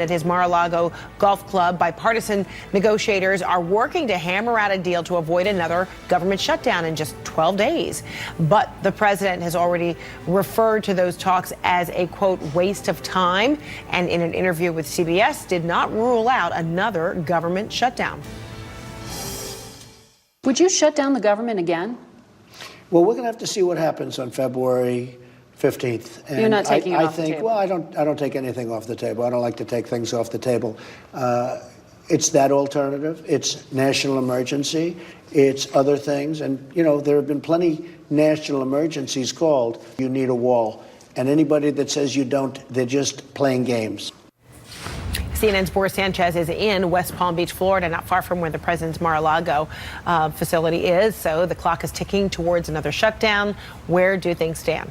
At his Mar-a-Lago Golf Club, bipartisan negotiators are working to hammer out a deal to avoid another government shutdown in just 12 days. But the president has already referred to those talks as a, quote, waste of time, and in an interview with CBS did not rule out another government shutdown. Would you shut down the government again? Well, we're going to have to see what happens on February 15th. And you're not taking it off the table? Well, I don't take anything off the table. I don't like to take things off the table. It's that alternative. It's national emergency. It's other things. And, you know, there have been plenty national emergencies called. You need a wall. And anybody that says you don't, they're just playing games. CNN's Boris Sanchez is in West Palm Beach, Florida, not far from where the president's Mar-a-Lago facility is. So the clock is ticking towards another shutdown. Where do things stand?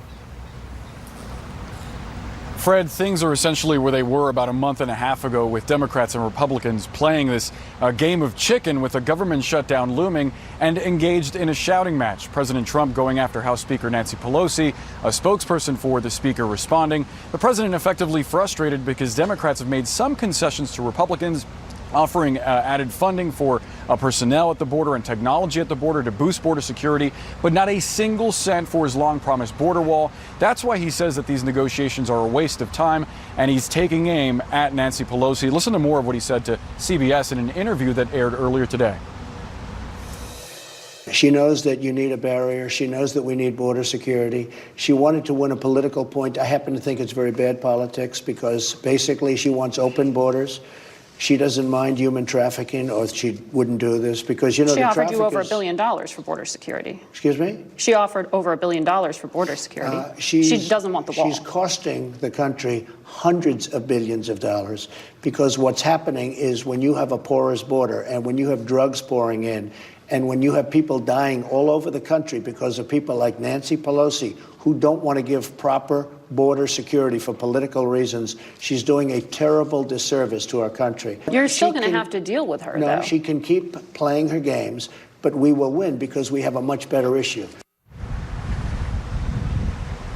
Fred, things are essentially where they were about a month and a half ago, with Democrats and Republicans playing this game of chicken with a government shutdown looming and engaged in a shouting match. President Trump going after House Speaker Nancy Pelosi, a spokesperson for the speaker responding. The president effectively frustrated because Democrats have made some concessions to Republicans, offering added funding for personnel at the border and technology at the border to boost border security, but not a single cent for his long-promised border wall. That's why he says that these negotiations are a waste of time, and he's taking aim at Nancy Pelosi. Listen to more of what he said to CBS in an interview that aired earlier today. She knows that you need a barrier. She knows that we need border security. She wanted to win a political point. I happen to think it's very bad politics because basically she wants open borders. She doesn't mind human trafficking, or she wouldn't do this because, you know, she offered you over $1 billion for border security. Excuse me? She offered over $1 billion for border security. She doesn't want the wall. She's costing the country hundreds of billions of dollars because what's happening is when you have a porous border and when you have drugs pouring in and when you have people dying all over the country because of people like Nancy Pelosi who don't want to give proper border security for political reasons, she's doing a terrible disservice to our country. You're still going to have to deal with her, though. No, she can keep playing her games, but we will win because we have a much better issue.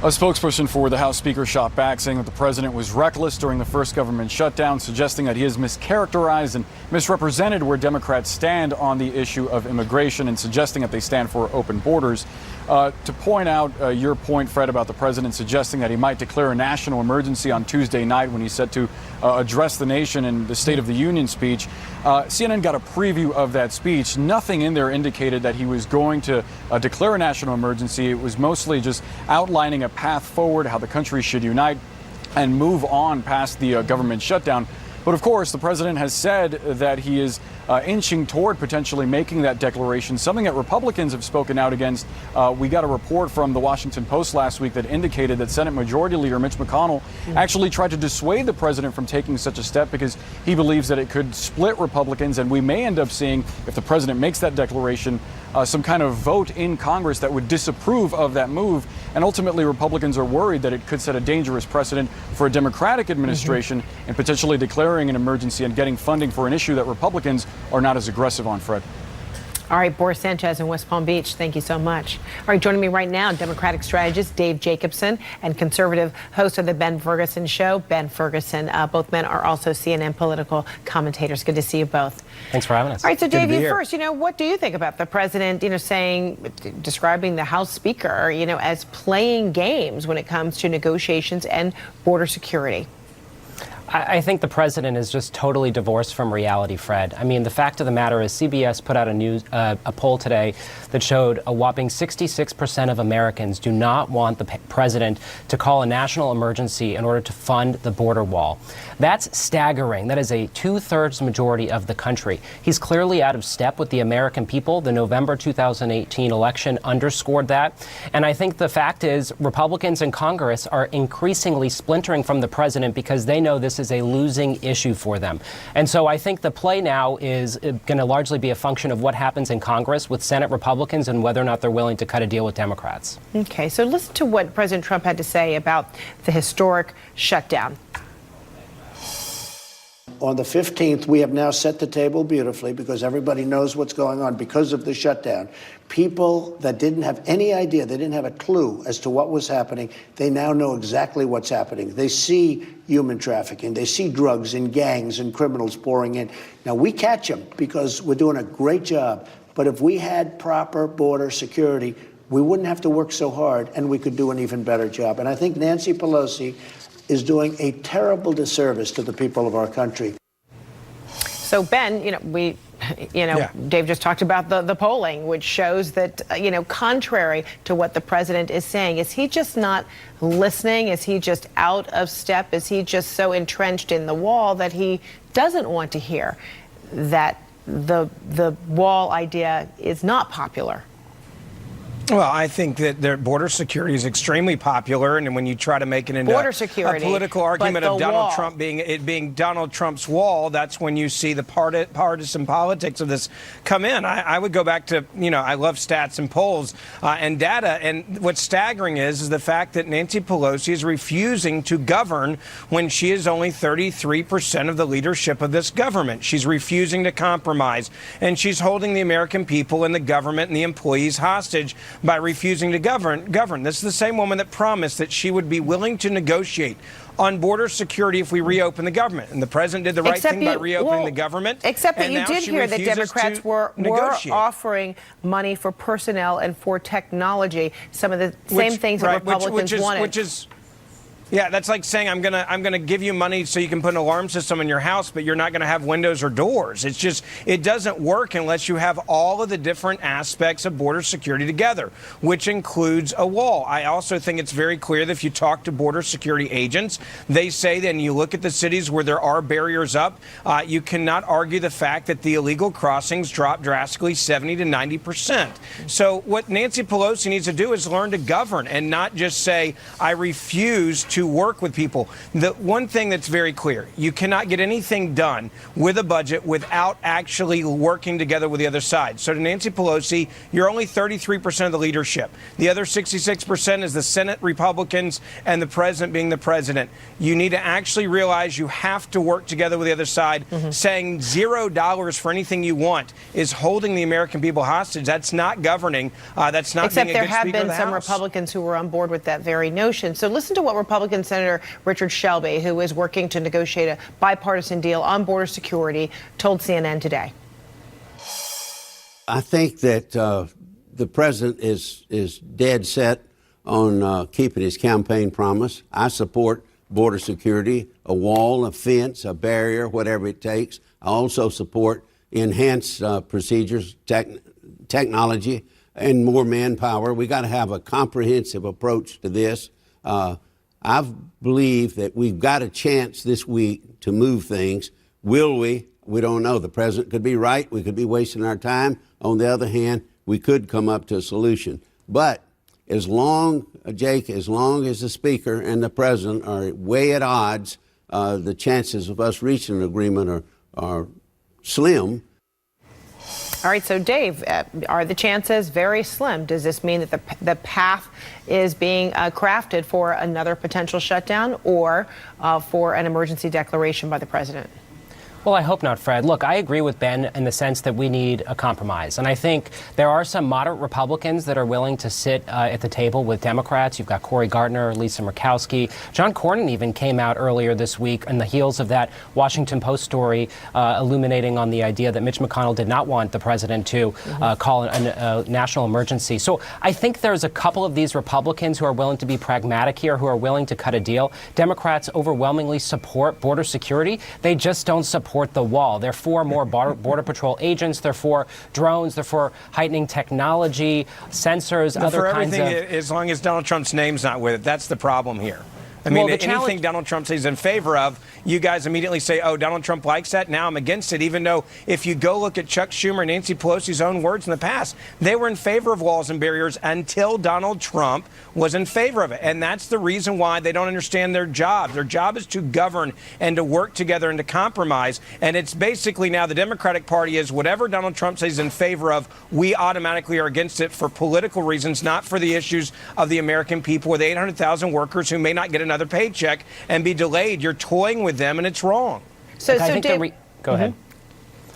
A spokesperson for the House Speaker shot back, saying that the president was reckless during the first government shutdown, suggesting that he has mischaracterized and misrepresented where Democrats stand on the issue of immigration and suggesting that they stand for open borders. To point out your point, Fred, about the president suggesting that he might declare a national emergency on Tuesday night when he's set to address the nation in the State of the Union speech, CNN got a preview of that speech. Nothing in there indicated that he was going to declare a national emergency. It was mostly just outlining a path forward, how the country should unite and move on past the government shutdown. But of course, the president has said that he is inching toward potentially making that declaration, something that Republicans have spoken out against. We got a report from the Washington Post last week that indicated that Senate Majority Leader Mitch McConnell actually tried to dissuade the president from taking such a step because he believes that it could split Republicans, and we may end up seeing, if the president makes that declaration, some kind of vote in Congress that would disapprove of that move. And ultimately, Republicans are worried that it could set a dangerous precedent for a Democratic administration in potentially declaring an emergency and getting funding for an issue that Republicans are not as aggressive on, Fred. All right, Boris Sanchez in West Palm Beach, thank you so much. All right, joining me right now, Democratic strategist Dave Jacobson and conservative host of the Ben Ferguson Show, Ben Ferguson. Both men are also CNN political commentators. Good to see you both. Thanks for having us. All right, so Dave, you first, what do you think about the president, describing the House Speaker, as playing games when it comes to negotiations and border security? I think the president is just totally divorced from reality, Fred. I mean, the fact of the matter is CBS put out a poll today that showed a whopping 66% of Americans do not want the president to call a national emergency in order to fund the border wall. That's staggering. That is a 2/3 majority of the country. He's clearly out of step with the American people. The November 2018 election underscored that. And I think the fact is Republicans in Congress are increasingly splintering from the president because they know this is a losing issue for them. And so I think the play now is going to largely be a function of what happens in Congress with Senate Republicans and whether or not they're willing to cut a deal with Democrats. Okay, so listen to what President Trump had to say about the historic shutdown. On the 15th, we have now set the table beautifully because everybody knows what's going on because of the shutdown. People that didn't have any idea, they didn't have a clue as to what was happening, they now know exactly what's happening. They see human trafficking. They see drugs and gangs and criminals pouring in. Now, we catch them because we're doing a great job. But if we had proper border security, we wouldn't have to work so hard and we could do an even better job. And I think Nancy Pelosi is doing a terrible disservice to the people of our country. So, Ben, Dave just talked about the polling, which shows that, contrary to what the president is saying, is he just not listening? Is he just out of step? Is he just so entrenched in the wall that he doesn't want to hear that the wall idea is not popular? Well, I think that their border security is extremely popular, and when you try to make it into a political argument of Donald Trump being Donald Trump's wall, that's when you see the partisan politics of this come in. I would go back to, I love stats and polls and data, and what's staggering is the fact that Nancy Pelosi is refusing to govern when she is only 33% of the leadership of this government. She's refusing to compromise, and she's holding the American people and the government and the employees hostage by refusing to govern. This is the same woman that promised that she would be willing to negotiate on border security if we reopen the government. And the president did the right thing by reopening the government. Except that you did hear that Democrats were offering money for personnel and for technology, some of the same things that Republicans wanted. Yeah, that's like saying I'm gonna give you money so you can put an alarm system in your house, but you're not gonna have windows or doors. It's just, it doesn't work unless you have all of the different aspects of border security together, which includes a wall. I also think it's very clear that if you talk to border security agents, they say that, and you look at the cities where there are barriers up, you cannot argue the fact that the illegal crossings dropped drastically 70 to 90%. So what Nancy Pelosi needs to do is learn to govern and not just say, I refuse to work with people. The one thing that's very clear, you cannot get anything done with a budget without actually working together with the other side. So to Nancy Pelosi, you're only 33% of the leadership. The other 66% is the Senate Republicans and the president being the president. You need to actually realize you have to work together with the other side. Saying $0 for anything you want is holding the American people hostage. That's not governing. That's not Except being a good there have Speaker of been the some House. Republicans who were on board with that very notion. So listen to what Republican Senator Richard Shelby, who is working to negotiate a bipartisan deal on border security, told CNN today. I think that the president is dead set on keeping his campaign promise. I support border security, a wall, a fence, a barrier, whatever it takes. I also support enhanced procedures, technology, and more manpower. We got to have a comprehensive approach to this. I believe that we've got a chance this week to move things. Will we? We don't know. The president could be right. We could be wasting our time. On the other hand, we could come up to a solution. But as long, Jake, as long as the speaker and the president are way at odds, the chances of us reaching an agreement are slim. All right, so Dave, are the chances very slim? Does this mean that the path is being crafted for another potential shutdown or for an emergency declaration by the president? Well, I hope not, Fred. Look, I agree with Ben in the sense that we need a compromise. And I think there are some moderate Republicans that are willing to sit at the table with Democrats. You've got Cory Gardner, Lisa Murkowski. John Cornyn even came out earlier this week on the heels of that Washington Post story illuminating on the idea that Mitch McConnell did not want the president to call a national emergency. So I think there's a couple of these Republicans who are willing to be pragmatic here, who are willing to cut a deal. Democrats overwhelmingly support border security. They just don't support the wall. They're for more border patrol agents. They're for drones. They're for heightening technology, sensors, other kinds of... For everything, as long as Donald Trump's name's not with it. That's the problem here. I mean, anything Donald Trump says in favor of, you guys immediately say, oh, Donald Trump likes that, now I'm against it, even though if you go look at Chuck Schumer and Nancy Pelosi's own words in the past, they were in favor of walls and barriers until Donald Trump was in favor of it. And that's the reason why they don't understand their job. Their job is to govern and to work together and to compromise. And it's basically now the Democratic Party is whatever Donald Trump says in favor of, we automatically are against it for political reasons, not for the issues of the American people or the 800,000 workers who may not get another paycheck and be delayed. You're toying with them, and it's wrong. So, I think Dave, go ahead.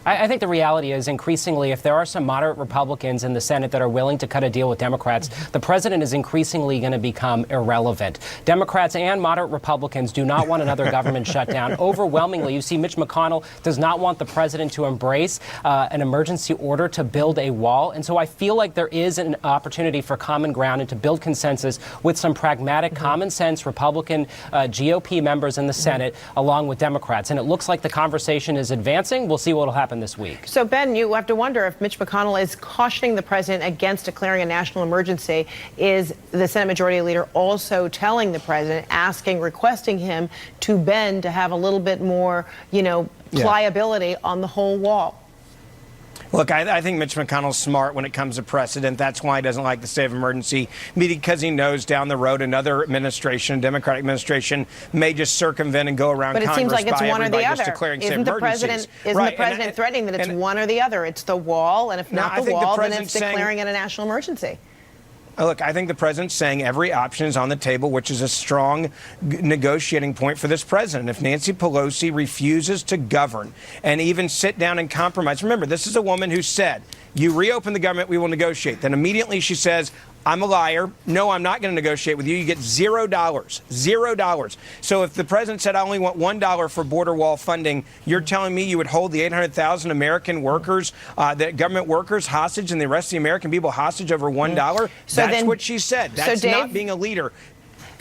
I think the reality is increasingly, if there are some moderate Republicans in the Senate that are willing to cut a deal with Democrats, the president is increasingly going to become irrelevant. Democrats and moderate Republicans do not want another government shutdown. Overwhelmingly, you see Mitch McConnell does not want the president to embrace an emergency order to build a wall. And so I feel like there is an opportunity for common ground and to build consensus with some pragmatic, common sense Republican GOP members in the Senate, along with Democrats. And it looks like the conversation is advancing. We'll see what will happen this week. So, Ben, you have to wonder if Mitch McConnell is cautioning the president against declaring a national emergency. Is the Senate Majority Leader also telling the president, requesting him to bend to have a little bit more, pliability on the whole wall? Look, I think Mitch McConnell's smart when it comes to precedent. That's why he doesn't like the state of emergency, because he knows down the road another administration, Democratic administration, may just circumvent and go around Congress. But it seems like it's one or the other. Isn't the president threatening that it's one or the other? It's the wall, and if not the wall, then it's declaring it a national emergency. Look, I think the president's saying every option is on the table, which is a strong negotiating point for this president. If Nancy Pelosi refuses to govern and even sit down and compromise, remember, this is a woman who said, you reopen the government, we will negotiate. Then immediately she says, I'm a liar. No, I'm not going to negotiate with you. You get $0. $0. So if the president said, I only want $1 for border wall funding, you're telling me you would hold the 800,000 American workers, the government workers hostage, and the rest of the American people hostage over $1? So that's what she said. That's not being a leader.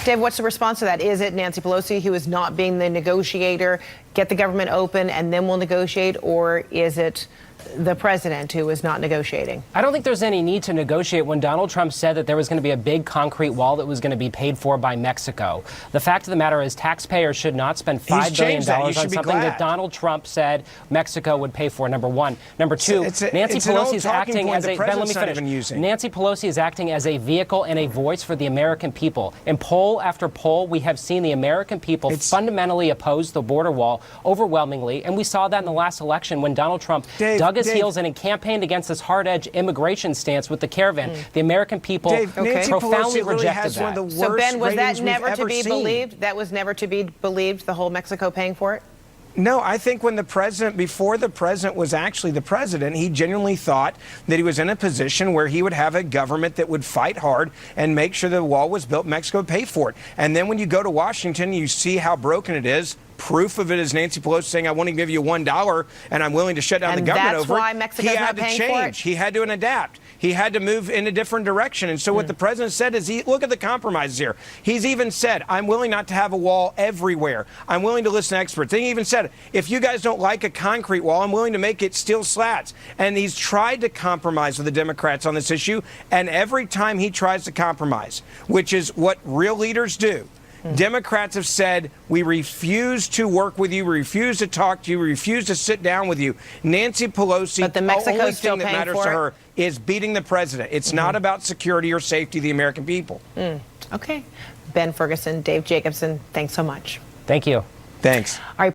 Dave, what's the response to that? Is it Nancy Pelosi who is not being the negotiator, get the government open, and then we'll negotiate? Or is it the president who is not negotiating? I don't think there's any need to negotiate when Donald Trump said that there was going to be a big concrete wall that was going to be paid for by Mexico. The fact of the matter is taxpayers should not spend $5 billion on something that Donald Trump said Mexico would pay for, number one. Number two, Nancy Pelosi is acting as a, Ben, let me finish. Nancy Pelosi is acting as a vehicle and a voice for the American people. In poll after poll, we have seen the American people fundamentally oppose the border wall overwhelmingly, and we saw that in the last election when Donald Trump dug his heels in and campaigned against this hard-edge immigration stance with the caravan. The American people profoundly rejected that. So, Ben, was that never to be believed? That was never to be believed, the whole Mexico paying for it? No, I think when before the president was actually the president, he genuinely thought that he was in a position where he would have a government that would fight hard and make sure the wall was built, Mexico would pay for it. And then when you go to Washington, you see how broken it is. Proof of it is Nancy Pelosi saying, I want to give you $1 and I'm willing to shut down the government over it. That's why Mexico's not paying for it? He had to change. He had to adapt. He had to move in a different direction. And so what the president said is, look at the compromises here. He's even said, I'm willing not to have a wall everywhere. I'm willing to listen to experts. He even said, if you guys don't like a concrete wall, I'm willing to make it steel slats. And he's tried to compromise with the Democrats on this issue. And every time he tries to compromise, which is what real leaders do, Democrats have said, we refuse to work with you, we refuse to talk to you, we refuse to sit down with you. Nancy Pelosi, but the only thing that matters to her is beating the president. It's not about security or safety of the American people. Okay. Ben Ferguson, Dave Jacobson, thanks so much. Thank you. Thanks. All right.